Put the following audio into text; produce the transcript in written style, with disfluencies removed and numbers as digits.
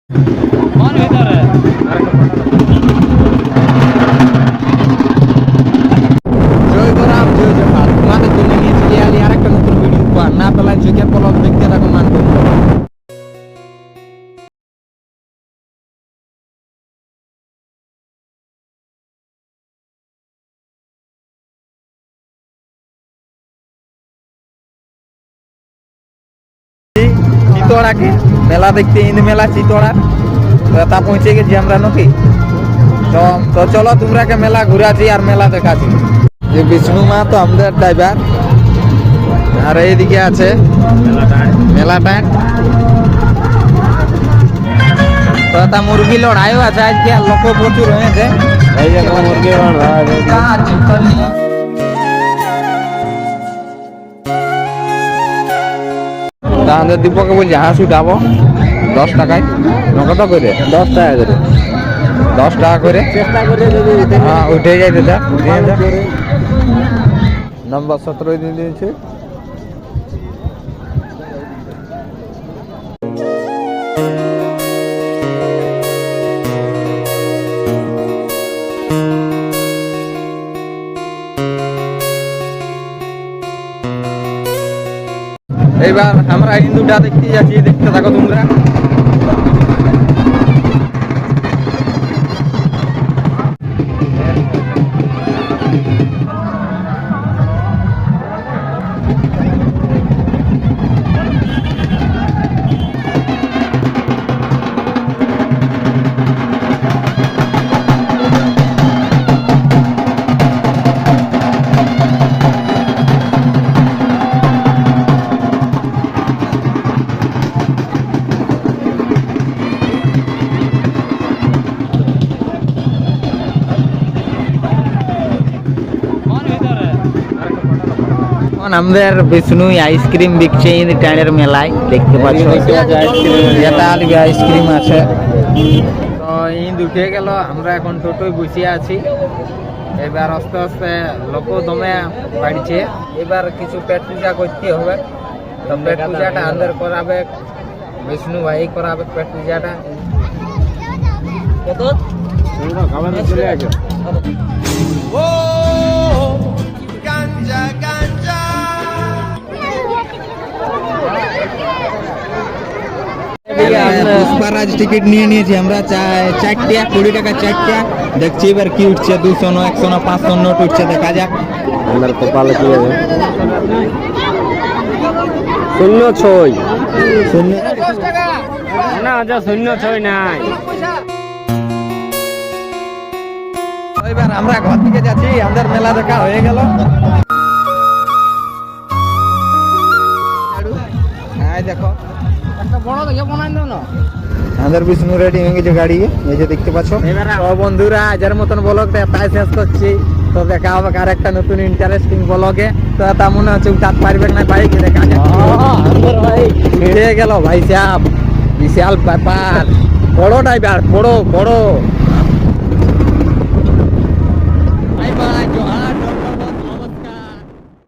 জয় জয় জয় তোমাদের জন্য নিয়ে চলে আলি আর একটা নতুন ভিডিও পার না পেলায় চোখের পলক দেখতে থাকো মান করতে। চিতড়াকে মেলা দেখতে ইন্দ মেলা চিতড়া তা পৌঁছে গেছি আমরা নাকি। তো চলো তোমরাকে মেলা ঘুরাছি আর মেলা দেখাচ্ছি। যে বিষ্ণু মা তো আমাদের ড্রাইভার আর এইদিকে আছে মেলাটা। তো তা মুরগি লড়াইও আছে আজকে আর লোক প্রচুর হয়েছে। এই যে মুরগি আমাদের দীপকে বলছি হাঁস উঠাবো 10 টাকায়। কত করে? 10 টাকা করে। 10 টাকা করে চেষ্টা করে যদি হ্যাঁ উঠে যায় দাদা। নম্বর 17 দিয়ে দিয়েছে। এইবার আমরা হিন্দুটা দেখতে যাচ্ছি, দেখতে থাকো তোমরা। আমাদের বিষ্ণু আইসক্রিম বিকছে টাইনের মেলায় দেখতে পাচ্ছ। আইসক্রিম আছে। তো ইঁদ উঠে গেল, আমরা এখন টোটোয় বসিয়ে আছি। এবার আস্তে আস্তে লোক দমে বাড়ছে। এবার কিছু পেট পূজা করতে হবে। তো পেট পূজাটা আমাদের করাবে, বিষ্ণু ভাই করাবে পেট পূজাটা। কত চলে আসো। পুষ্পারাজ টিকিট নিয়ে নিয়েছি আমরা 4টা 20 টাকা 4টা। দেখছি এবার কি উঠছে, 200 নো 100 নো 500 নোট উঠছে, দেখা যাক। আমার কপালে কি হবে। 06 না যা 06 নাই। এবার আমরা ঘর থেকে যাচ্ছি, আমাদের মেলা দেখা হয়ে গেল। দেখো একটা বড় দেখে বানাই দাও না। আমাদের বিষ্ণু রেডি হয়ে গেছে গাড়ি, এই যে দেখতে পাচ্ছ। তো বন্ধুরা আজের মতন ব্লগ তাই শেষ করছি। তো দেখা হবে আর একটা নতুন ইন্টারেস্টিং ব্লগে। তো তা মনে হচ্ছে উঠাত পারবে না বাইক, দেখা যাক। ভাই হেরে গেল ভাই সাহেব, বিশাল ব্যাপার। বড় ড্রাইভার, বড় বড়।